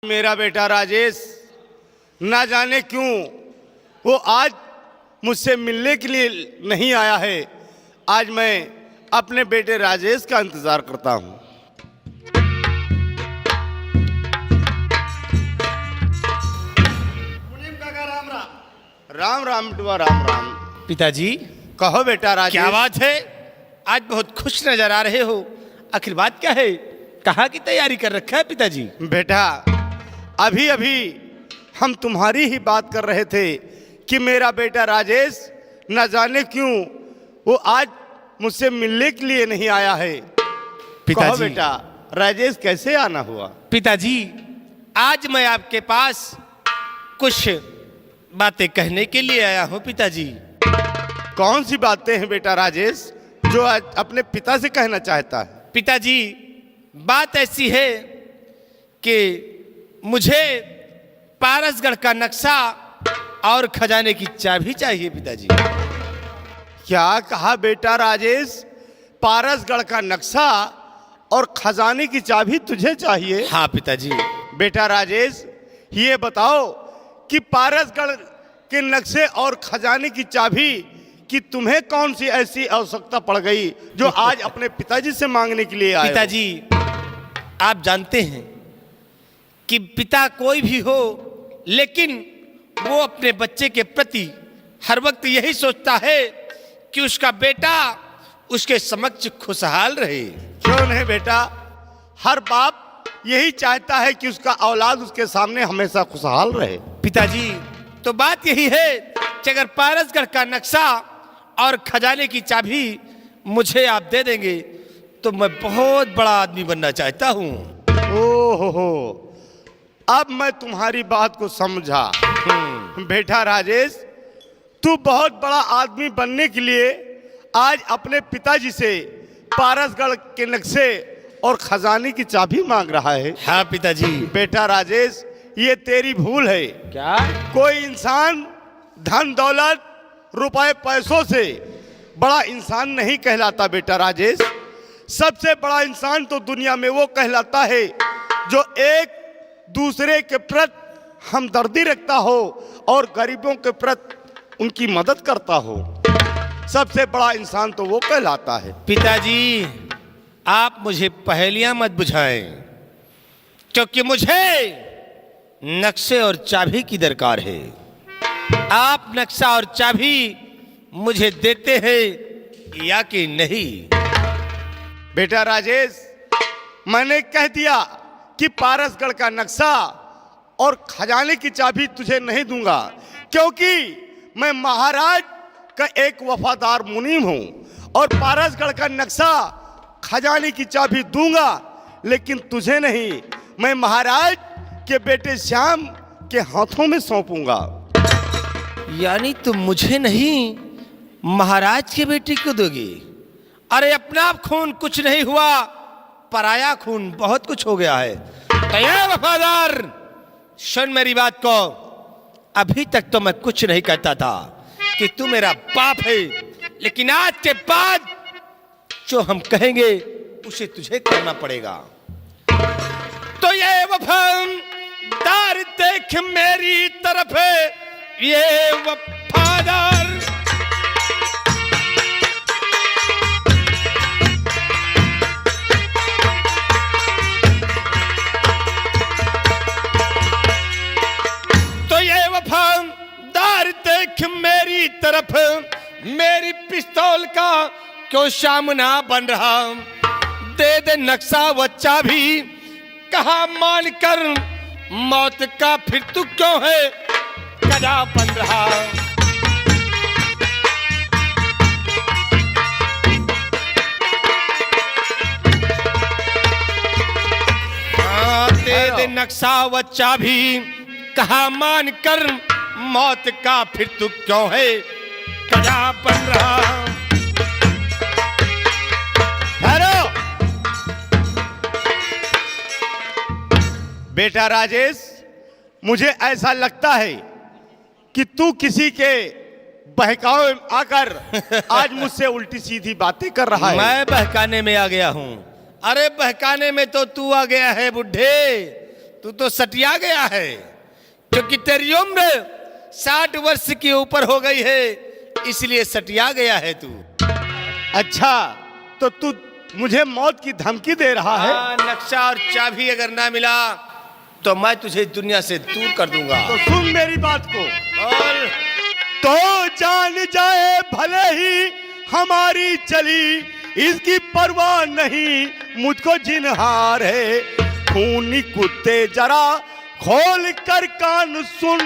मेरा बेटा राजेश ना जाने क्यों वो आज मुझसे मिलने के लिए नहीं आया है। आज मैं अपने बेटे राजेश का इंतजार करता हूँ। राम राम डुआ राम राम। पिताजी कहो बेटा राजेश। क्या बात है, आज बहुत खुश नजर आ रहे हो। आखिर बात क्या है, कहाँ की तैयारी कर रखा है पिताजी? बेटा अभी अभी हम तुम्हारी ही बात कर रहे थे कि मेरा बेटा राजेश न जाने क्यों वो आज मुझसे मिलने के लिए नहीं आया है। कहो बेटा राजेश कैसे आना हुआ? पिताजी आज मैं आपके पास कुछ बातें कहने के लिए आया हूँ। पिताजी कौन सी बातें हैं बेटा राजेश जो आज अपने पिता से कहना चाहता है? पिताजी बात ऐसी है कि मुझे पारसगढ़ का नक्शा और खजाने की चाबी चाहिए। पिताजी क्या कहा बेटा राजेश? पारसगढ़ का नक्शा और खजाने की चाबी तुझे चाहिए? हाँ पिताजी। बेटा राजेश ये बताओ कि पारसगढ़ के नक्शे और खजाने की चाबी कि तुम्हें कौन सी ऐसी आवश्यकता पड़ गई जो आज अपने पिताजी से मांगने के लिए आए? पिताजी आप जानते हैं कि पिता कोई भी हो लेकिन वो अपने बच्चे के प्रति हर वक्त यही सोचता है कि उसका बेटा उसके समक्ष खुशहाल रहे। क्यों नहीं बेटा, हर बाप यही चाहता है कि उसका औलाद उसके सामने हमेशा खुशहाल रहे। पिताजी तो बात यही है कि अगर पारसगढ़ का नक्शा और खजाने की चाबी मुझे आप दे देंगे तो मैं बहुत बड़ा आदमी बनना चाहता हूँ। ओहो, अब मैं तुम्हारी बात को समझा। बेटा राजेश तू बहुत बड़ा आदमी बनने के लिए आज अपने पिताजी से पारसगढ़ के नक्शे और खजाने की चाबी मांग रहा है। हाँ पिताजी। बेटा राजेश ये तेरी भूल है। क्या? कोई इंसान धन दौलत रुपए पैसों से बड़ा इंसान नहीं कहलाता बेटा राजेश। सबसे बड़ा इंसान तो दुनिया में वो कहलाता है जो एक दूसरे के प्रति हमदर्दी रखता हो और गरीबों के प्रति उनकी मदद करता हो। सबसे बड़ा इंसान तो वो कहलाता है। पिताजी आप मुझे पहेलियां मत बुझाएं क्योंकि मुझे नक्शे और चाबी की दरकार है। आप नक्शा और चाबी मुझे देते हैं या कि नहीं? बेटा राजेश मैंने कह दिया कि पारसगढ़ का नक्शा और खजाने की चाबी तुझे नहीं दूंगा क्योंकि मैं महाराज का एक वफादार मुनीम हूं और पारसगढ़ का नक्शा खजाने की चाबी दूंगा लेकिन तुझे नहीं, मैं महाराज के बेटे श्याम के हाथों में सौंपूंगा। यानी तुम मुझे नहीं महाराज के बेटे को दोगे? अरे अपना खून कुछ नहीं हुआ, पराया खून बहुत कुछ हो गया है। तैयार वफादार सुन मेरी बात को। अभी तक तो मैं कुछ नहीं कहता था कि तू मेरा बाप है, लेकिन आज के बाद जो हम कहेंगे उसे तुझे करना पड़ेगा। तो ये वफादार देख मेरी तरफ है, ये वफादार देख मेरी तरफ, मेरी पिस्तौल का क्यों सामना बन रहा? दे दे नक्शा व चाबी, कहा मान कर मौत का फिर तू क्यों है कदा बन रहा? दे दे नक्शा व चाबी, कहा मान कर मौत का फिर तू क्यों है कदा बन रहा? हेलो बेटा राजेश मुझे ऐसा लगता है कि तू किसी के बहकावे में आकर आज मुझसे उल्टी सीधी बातें कर रहा है। मैं बहकाने में आ गया हूं? अरे बहकाने में तो तू आ गया है बुढ़े। तू तो सटिया गया है, क्योंकि तेरी उम्र 60 वर्ष के ऊपर हो गई है, इसलिए सटिया गया है तू। अच्छा, तो तू मुझे मौत की धमकी दे रहा है? हाँ, नक्शा और चाबी अगर ना मिला तो मैं तुझे दुनिया से दूर कर दूंगा। तो सुन मेरी बात को। और तो जान जाए भले ही हमारी चली, इसकी परवाह नहीं मुझको जिन्हार है। खूनी कुत्ते जरा खोल कर कान सुन,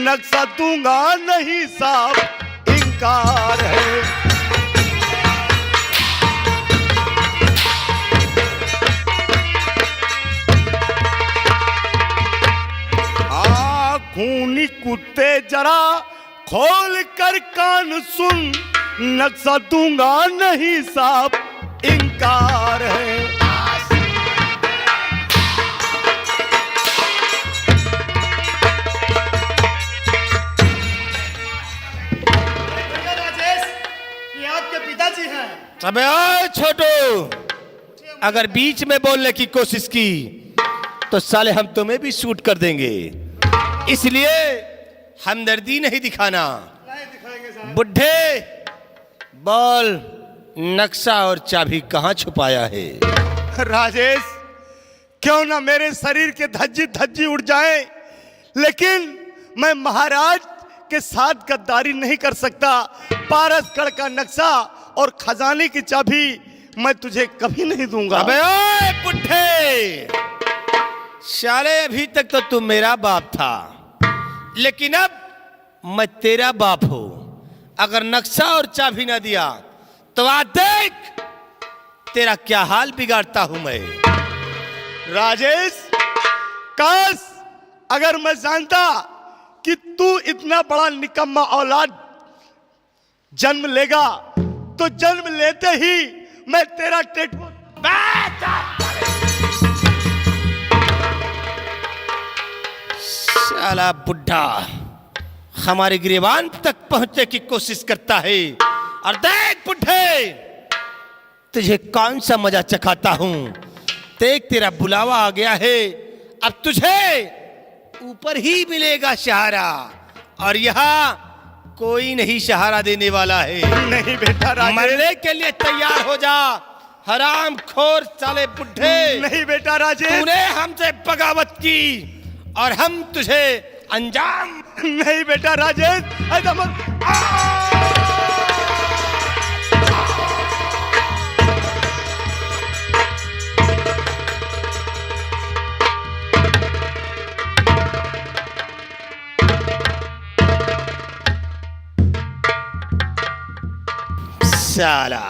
नक्शा दूंगा नहीं साहब इनकार है। खूनी कुत्ते जरा खोल कर कान सुन, नक्शा दूंगा नहीं साहब इनकार है। राजेश, ये आपके पिताजी हैं। अबे ओए छोटू, अगर बीच में बोलने की कोशिश की तो साले हम तुम्हें भी शूट कर देंगे, इसलिए हमदर्दी नहीं दिखाना। नहीं दिखाएंगे साहब। बुढ़े, बोल नक्शा और चाबी कहाँ छुपाया है? राजेश, क्यों ना मेरे शरीर के धज्जी धज्जी उड़ जाए, लेकिन मैं महाराज के साथ गद्दारी नहीं कर सकता। पारसगढ़ का नक्शा और खजाने की चाबी मैं तुझे कभी नहीं दूंगा। अबे ओए बुढ़े, साले अभी तक तो तू मेरा बाप था, लेकिन अब मैं तेरा बाप हूं। अगर नक्शा और चाबी ना दिया तो आ देख तेरा क्या हाल बिगाड़ता हूं मैं। राजेश, काश अगर मैं जानता कि तू इतना बड़ा निकम्मा औलाद जन्म लेगा, तो जन्म लेते ही मैं तेरा टेटू। साला बुढ़ा हमारे गिरेबान तक पहुंचने की कोशिश करता है, और देख बुढ़े तुझे कौन सा मजा चखाता हूं। देख तेरा बुलावा आ गया है, अब तुझे ऊपर ही मिलेगा सहारा, और यहाँ कोई नहीं सहारा देने वाला है। नहीं बेटा राजेश, मरने के लिए तैयार हो जा, हराम खोर साले बुढ़े। नहीं बेटा राजेश, तूने हमसे बगावत की और हम तुझे अंजाम। नहीं बेटा राजेश, ऐसा मत। साला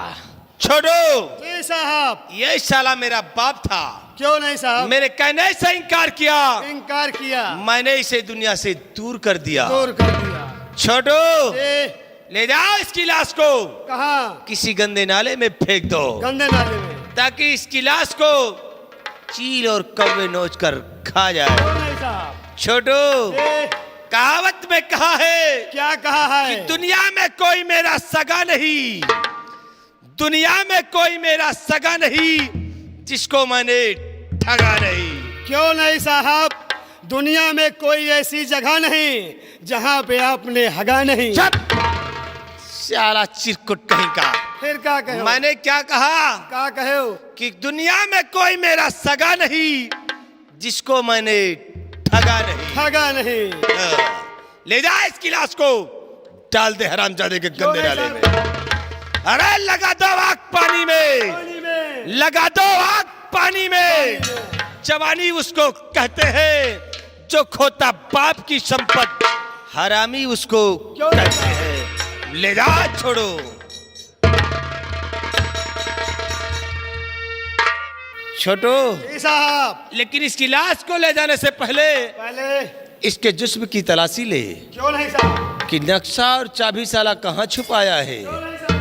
छोड़ो, जी साहब। ये साला मेरा बाप था, क्यों नहीं साहब? मेरे कहने से इनकार किया, इनकार किया, मैंने इसे दुनिया से दूर कर दिया। दूर कर दिया। छोटू, ए, ले जाओ इसकी लाश को कहाँ? किसी गंदे नाले में फेंक दो, गंदे नाले में। ताकि इसकी लाश को चील और कौवे नोच कर खा जाए। क्यों नहीं साहब? छोटू, ए, कहावत में कहा है क्या कहा कि है? दुनिया में कोई मेरा सगा नहीं, दुनिया में कोई मेरा सगा नहीं जिसको मैंने ठगा नहीं। क्यों नहीं साहब? दुनिया में कोई ऐसी जगह नहीं जहाँ पे आपने हगा नहीं। चुप साला चिरकुट कहीं का। फिर क्या कहो? मैंने क्या कहा क्या कहो? कि दुनिया में कोई मेरा सगा नहीं जिसको मैंने ठगा नहीं। ठगा नहीं। ले जा इसकी लाश को, डाल दे हरामजादे के क्यों गंदे नहीं नाले में। साहब? अरे लगा दो आग पानी में, पानी में। लगा दो आग पानी में। जवानी उसको कहते हैं जो खोता बाप की संपत्ति, हरामी उसको क्यों कहते हैं। ले जा, छोड़ो। छोटो, जी साहब। लेकिन इसकी लाश को ले जाने से पहले पहले इसके जिस्म की तलाशी ले क्यों नहीं साहब? कि नक्शा और चाबी साला कहाँ छुपाया है। क्यों नहीं साहब?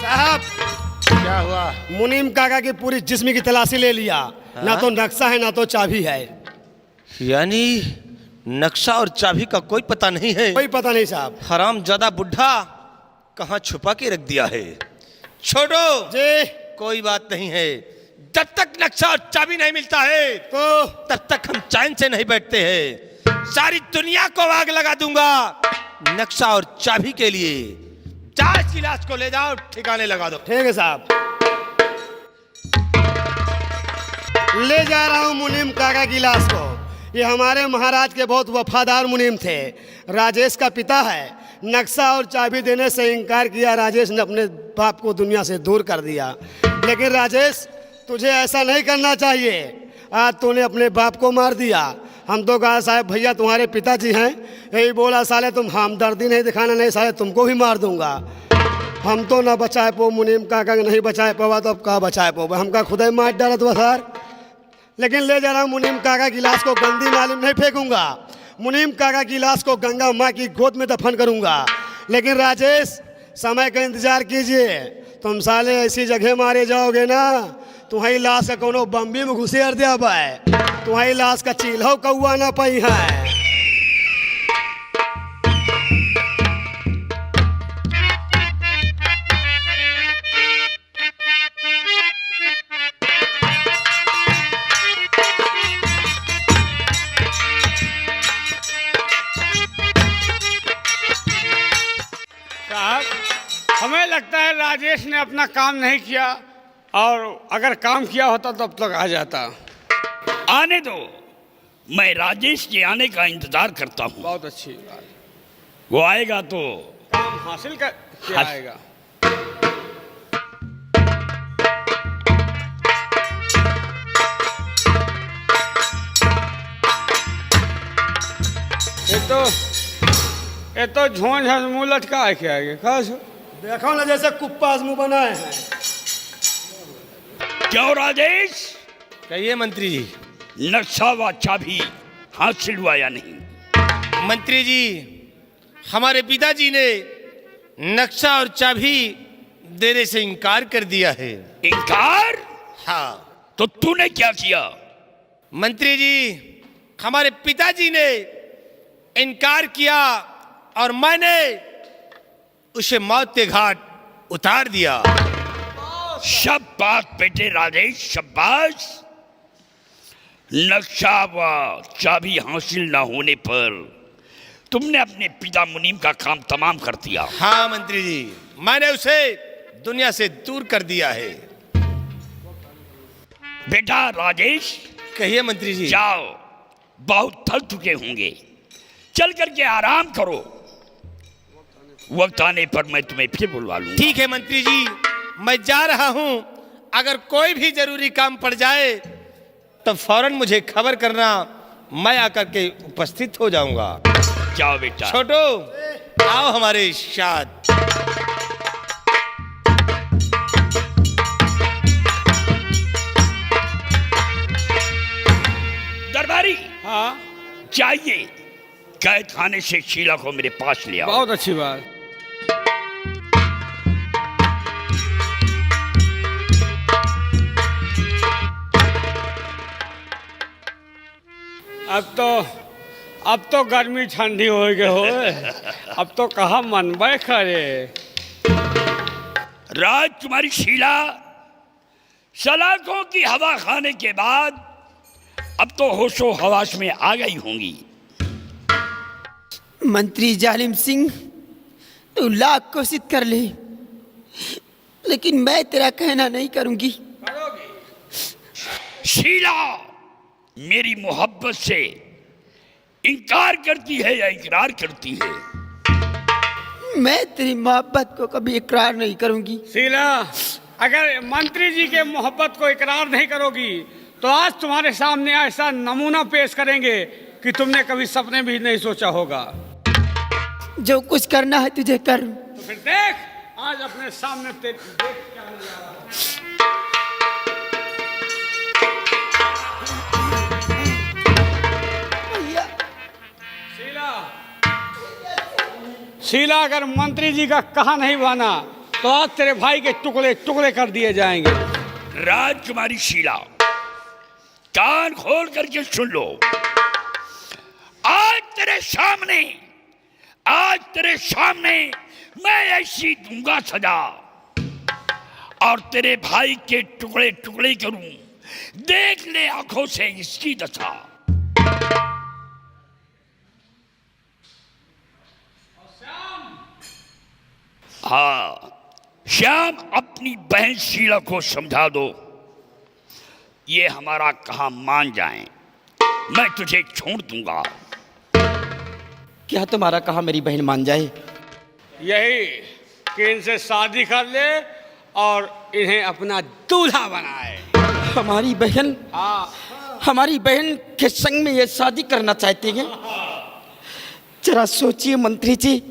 साहब, क्या हुआ? मुनीम का काका की पूरी जिस्म की तलाशी ले लिया। ना तो नक्शा है ना तो चाबी है। यानी नक्शा और चाबी का कोई पता नहीं है। कोई पता नहीं साहब। हराम ज्यादा बुढ़ा कहाँ छुपा के रख दिया है। छोड़ो जी। कोई बात नहीं है। जब तक नक्शा और चाबी नहीं मिलता है तो तब तक हम चैन से नहीं बैठते हैं। सारी दुनिया को आग लगा दूंगा नक्शा और चाबी के लिए। चार गिलास को ले जाओ ठिकाने लगा दो। ठीक है साहब। ले जा रहा हूँ मुनीम काका की लाश को। ये हमारे महाराज के बहुत वफादार मुनीम थे। राजेश का पिता है। नक्शा और चाबी देने से इनकार किया। राजेश ने अपने बाप को दुनिया से दूर कर दिया। लेकिन राजेश तुझे ऐसा नहीं करना चाहिए। आज तूने अपने बाप को मार दिया। हम तो कहा साहब भैया तुम्हारे पिताजी हैं। यही बोला साले तुम हमदर्दी नहीं दिखाना, नहीं साले तुमको भी मार दूंगा। हम तो ना बचाए पो मुनीम काका नहीं बचाए पावा तो अब कहाँ बचाए पो। हमका खुद ही मार डाला तो सर। लेकिन ले जा रहा हूँ मुनीम काका की लाश को गंदी नाली में नहीं फेंकूंगा। मुनीम काका की लाश को गंगा माँ की गोद में दफन करूंगा। लेकिन राजेश समय का इंतजार कीजिए। तुम साले ऐसी जगह मारे जाओगे ना तुम्हारी लाश का कोनो बम्बी में घुसेर दिया पाए। तुम्हारी लाश का चील्हो कौआ ना पाई है। साहब हमें लगता है राजेश ने अपना काम नहीं किया, और अगर काम किया होता तो अब तक आ जाता। आने दो, मैं राजेश के आने का इंतजार करता हूँ। बहुत अच्छी बात। वो आएगा तो काम हासिल कर के आएगा। ये तो झोंझ मुँह लटका है क्या आगे खास। देखो ना जैसे कुप्पा मुंह बनाए हैं। क्यों राजेश, कहिए मंत्री जी। नक्शा व चाबी हासिल हुआ या नहीं? मंत्री जी हमारे पिताजी ने नक्शा और चाबी देने से इनकार कर दिया है। इनकार? हाँ। तो तूने क्या किया? मंत्री जी हमारे पिताजी ने इनकार किया और मैंने उसे मौत के घाट उतार दिया। शाबाश बेटे राजेश, शाबाश। नक्शा व चाबी हासिल न होने पर तुमने अपने पिता मुनीम का काम तमाम कर दिया। हाँ मंत्री जी, मैंने उसे दुनिया से दूर कर दिया है। बेटा राजेश, कहिए मंत्री जी। जाओ, बहुत थक चुके होंगे, चल करके आराम करो। वक्त आने पर मैं तुम्हें फिर बुलवा लूंगा। ठीक है मंत्री जी, मैं जा रहा हूं। अगर कोई भी जरूरी काम पड़ जाए तो फौरन मुझे खबर करना, मैं आकर के उपस्थित हो जाऊंगा। जाओ बेटा। छोटू आओ हमारे साथ। दरबारी, हाँ चाहिए कैद खाने से शीला को मेरे पास ले आओ। बहुत अच्छी बात। अब तो गर्मी ठंडी हो गई हो। अब तो कहाँ मन करे। राजकुमारी शीला सलाखों की हवा खाने के बाद अब तो होशो हवास में आ गई होंगी। मंत्री जालिम सिंह, तू लाख कोशिश कर ले, लेकिन मैं तेरा कहना नहीं करूंगी। शीला मेरी मोहब्बत से इनकार करती है या इकरार करती है? मैं तेरी मोहब्बत को कभी इकरार नहीं करूंगी। शीला, अगर मंत्री जी के मोहब्बत को इकरार नहीं करोगी तो आज तुम्हारे सामने ऐसा नमूना पेश करेंगे कि तुमने कभी सपने भी नहीं सोचा होगा। जो कुछ करना है तुझे कर। तो फिर देख, आज अपने सामने देख क्या होने जा रहा है। शीला, अगर मंत्री जी का कहा नहीं माना तो आज तेरे भाई के टुकड़े टुकड़े कर दिए जाएंगे। राजकुमारी शीला, कान खोल करके सुन लो। आज तेरे सामने मैं ऐसी दूंगा सजा, और तेरे भाई के टुकड़े टुकड़े करूं। देख ले आंखों से इसकी दशा। हाँ श्याम, अपनी बहन शीला को समझा दो, ये हमारा कहा मान जाएं, मैं तुझे छोड़ दूंगा। क्या तुम्हारा कहा मेरी बहन मान जाए? यही कि इनसे शादी कर ले और इन्हें अपना दूल्हा बनाए। हमारी बहन, हमारी बहन के संग में ये शादी करना चाहते हैं? जरा सोचिए मंत्री जी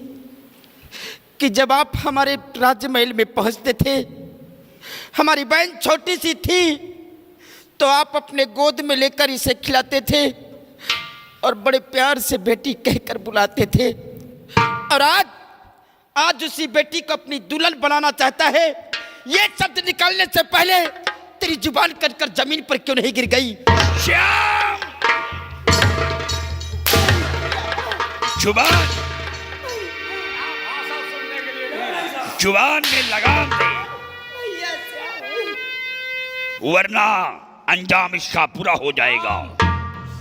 कि जब आप हमारे राज्य महल में पहुंचते थे, हमारी बहन छोटी सी थी, तो आप अपने गोद में लेकर इसे खिलाते थे और बड़े प्यार से बेटी कहकर बुलाते थे। और आज उसी बेटी को अपनी दुल्हन बनाना चाहता है। ये शब्द निकालने से पहले तेरी जुबान कटकर जमीन पर क्यों नहीं गिर गई? श्याम, जुबान में लगाम दे, वरना अंजाम इसका पूरा हो जाएगा।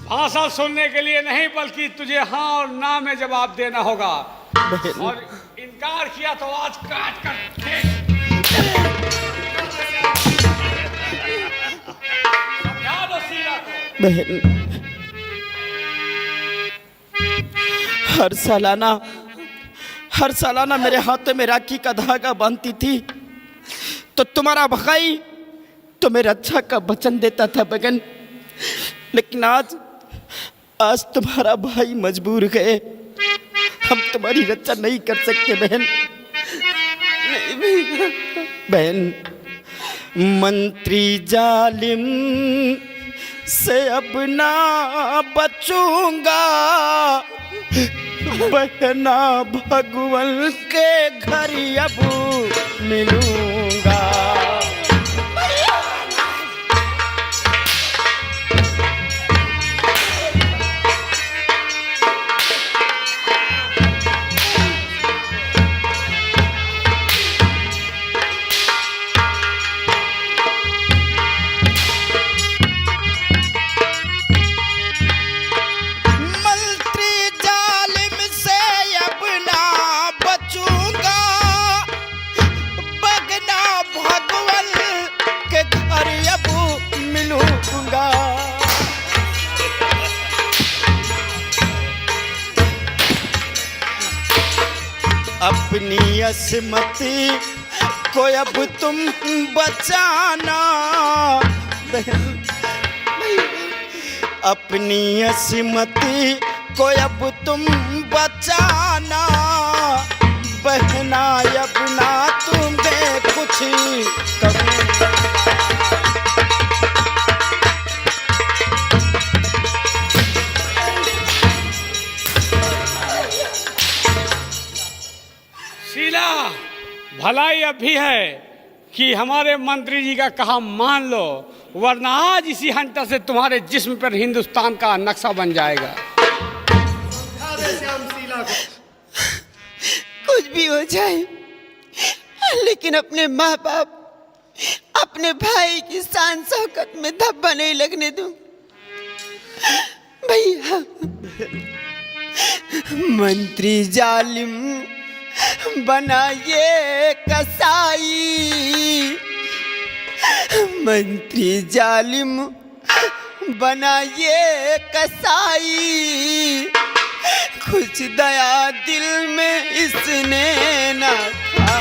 भाषा सुनने के लिए नहीं, बल्कि तुझे हाँ और ना में जवाब देना होगा। और इनकार किया तो आज काट कर समझा दो शीला को। बहन, हर सालाना मेरे हाथों में राखी का धागा बांधती थी, तो तुम्हारा भाई तुम्हें रक्षा का वचन देता था बहन। लेकिन आज तुम्हारा भाई मजबूर है, हम तुम्हारी रक्षा नहीं कर सकते बहन। नहीं बहन, मंत्री जालिम से अब ना बचूंगा, बहना भगवान के घर अब मिलूंगा। अपनी असमति को अब तुम बचाना, अपनी असमति को अब तुम बचाना, बहना अब ना तुम्हें कुछ करूं। शीला, भलाई अब भी है कि हमारे मंत्री जी का कहा मान लो, वरना आज इसी हंटर से तुम्हारे जिस्म पर हिंदुस्तान का नक्शा बन जाएगा। कुछ भी हो जाए, लेकिन अपने माँ बाप, अपने भाई की शान शौकत में धब्बा नहीं लगने दूं भैया। मंत्री जालिम बनाइए कसाई, मंत्री जालिम बनाइए कसाई, कुछ दया दिल में इसने ना था।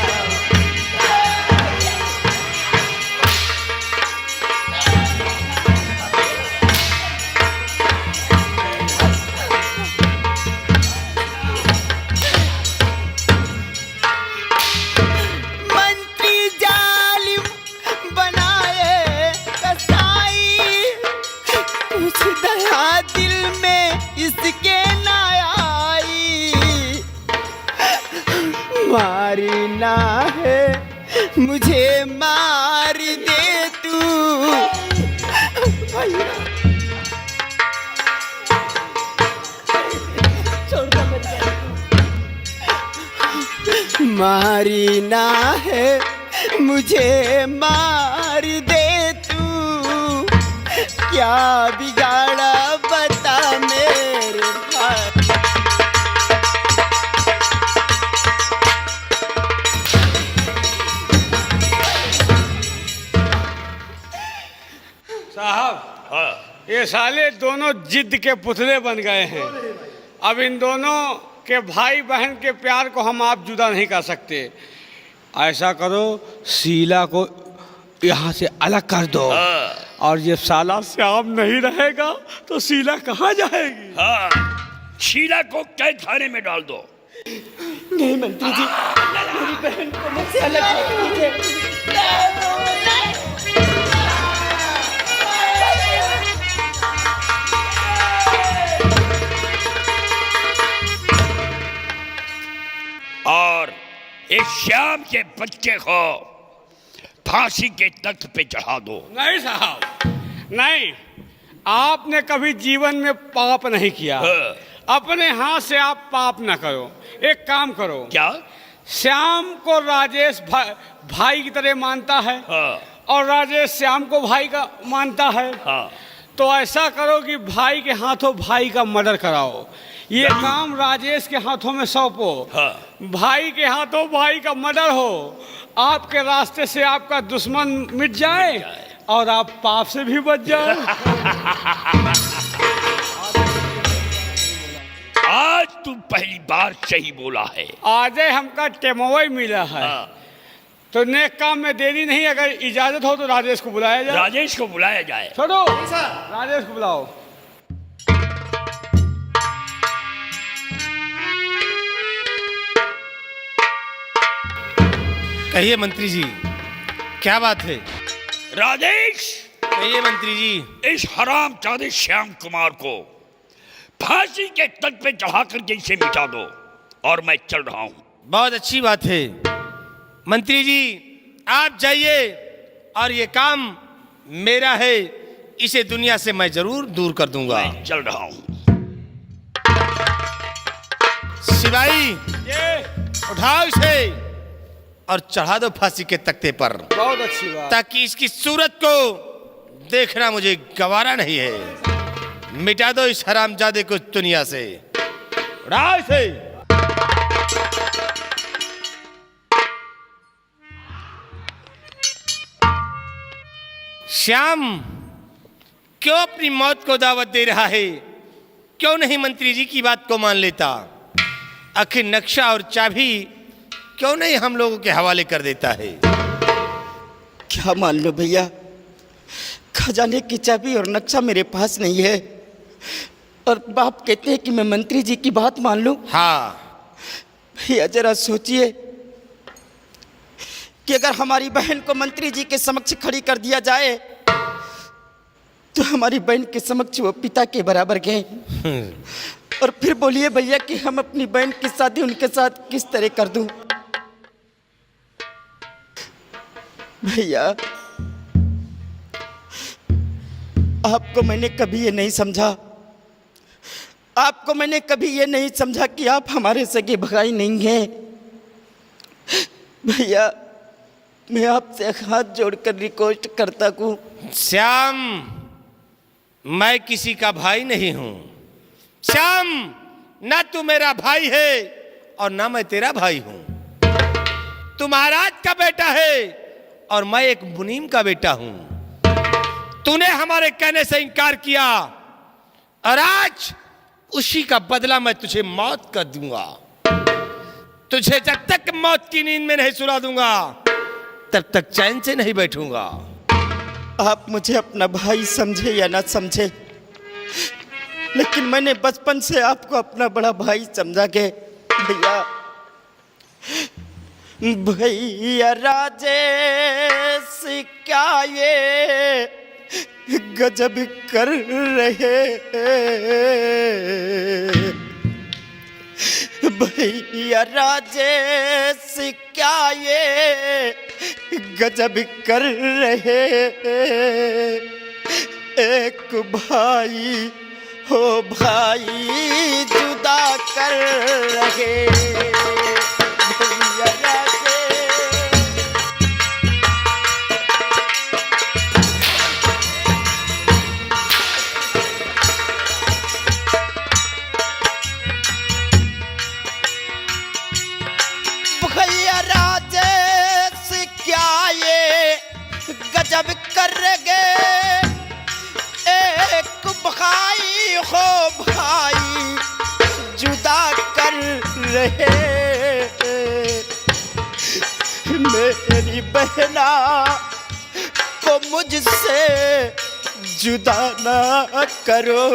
मारना है मुझे मार दे तू, मारी ना है मुझे मार दे तू, क्या बिगाड़ा बता मेरे भाई। साहब ये साले दोनों जिद के पुतले बन गए हैं। अब इन दोनों के भाई बहन के प्यार को हम आप जुदा नहीं कर सकते। ऐसा करो शीला को यहाँ से अलग कर दो, और ये साला श्याम नहीं रहेगा तो शीला कहाँ जाएगी? हाँ, शीला को कैद खाने में डाल दो। नहीं मंत्री जी, मेरी बहन को मुझसे अलग कर दीजिए। और इस श्याम के बच्चे को फांसी के तख्त पे चढ़ा दो। नहीं साहब, नहीं, आपने कभी जीवन में पाप नहीं किया। अपने हाथ से आप पाप ना करो। एक काम करो, क्या? श्याम को राजेश भाई की तरह मानता है, और राजेश श्याम को भाई का मानता है। तो ऐसा करो कि भाई के हाथों भाई का मर्डर कराओ। ये काम राजेश के हाथों में सौंपो। भाई के हाथों भाई का मर्डर हो, आपके रास्ते से आपका दुश्मन मिट जाए और आप पाप से भी बच जाए। आज तू पहली बार सही बोला है। आज हमका टेमोई मिला है। तो नेक काम में देरी नहीं। अगर इजाजत हो तो राजेश को बुलाया जाए। राजेश को बुलाया जाए। छोड़ो, राजेश को बुलाओ। कहिए मंत्री जी, क्या बात है? राजेश, कहिए मंत्री जी। इस हरामजादे श्याम कुमार को फांसी के तख्त पे चढ़ा करके इसे मिटा दो, और मैं चल रहा हूं। बहुत अच्छी बात है मंत्री जी, आप जाइए, और ये काम मेरा है, इसे दुनिया से मैं जरूर दूर कर दूंगा। मैं चल रहा हूं। सिपाही, उठाओ इसे और चढ़ा दो फांसी के तख्ते पर। बहुत अच्छी बात। ताकि इसकी सूरत को देखना मुझे गवारा नहीं है। मिटा दो इस हरामजादे को दुनिया से। उठाओ इसे। श्याम क्यों अपनी मौत को दावत दे रहा है? क्यों नहीं मंत्री जी की बात को मान लेता? आखिर नक्शा और चाबी क्यों नहीं हम लोगों के हवाले कर देता है? क्या मान लो भैया, खजाने की चाबी और नक्शा मेरे पास नहीं है, और बाप कहते हैं कि मैं मंत्री जी की बात मान लूं। हाँ भैया जरा सोचिए कि अगर हमारी बहन को मंत्री जी के समक्ष खड़ी कर दिया जाए तो हमारी बहन के समक्ष वो पिता के बराबर गए। और फिर बोलिए भैया कि हम अपनी बहन की शादी उनके साथ किस तरह कर दूं? भैया आपको मैंने कभी ये नहीं समझा, आपको मैंने कभी ये नहीं समझा कि आप हमारे सगे भाई नहीं हैं। भैया मैं आपसे हाथ जोड़कर रिक्वेस्ट करता हूँ। श्याम, मैं किसी का भाई नहीं हूं। श्याम, ना तू मेरा भाई है और ना मैं तेरा भाई हूं। तू महाराज का बेटा है और मैं एक मुनीम का बेटा हूं। तूने हमारे कहने से इनकार किया, और आज उसी का बदला मैं तुझे मौत कर दूंगा। तुझे जब तक मौत की नींद में नहीं सुला दूंगा तब तक चैन से नहीं बैठूंगा। आप मुझे अपना भाई समझे या ना समझे, लेकिन मैंने बचपन से आपको अपना बड़ा भाई समझा के। भैया भैया राजेश क्या ये गजब कर रहे भैया राजेश क्या ये गजब कर रहे। एक भाई हो भाई जुदा कर रहे भैया हो भाई जुदा कर रहे, मेरी बहना को मुझसे जुदा ना करो,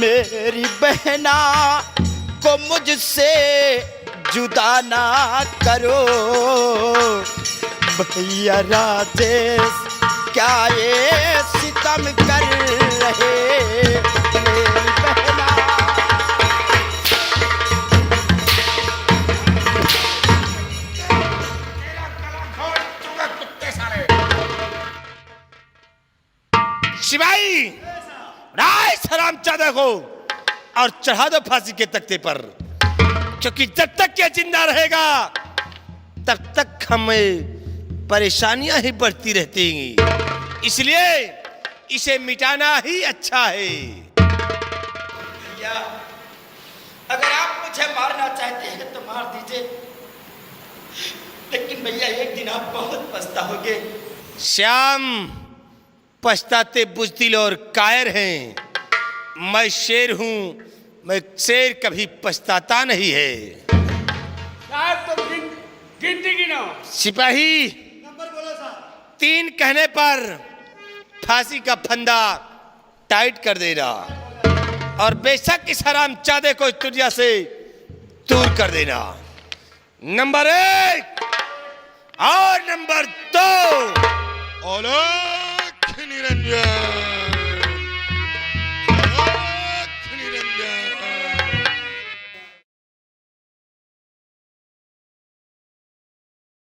मेरी बहना को मुझसे जुदा ना करो। भैया राजेश क्या ये सितम कर रहे, मेरी बहना। सिपाही राय हरामजादा को और चढ़ा दो फांसी के तख्ते पर, क्योंकि जब तक ये जिंदा रहेगा तब तक हमें परेशानियां ही बढ़ती रहती हैं, इसलिए इसे मिटाना ही अच्छा है। भैया अगर आप मुझे मारना चाहते हैं तो मार दीजिए, लेकिन भैया एक दिन आप बहुत पछताओगे। श्याम पछताते बुज़दिल और कायर हैं, मैं शेर हूं, मैं शेर कभी पछताता नहीं है। साहब तो गिनती गिनो। सिपाही 3 कहने पर फांसी का फंदा टाइट कर देना और बेशक इस हरामजादे को इस दुनिया से दूर कर देना। नंबर 1 और नंबर 2। अलख निरंजन।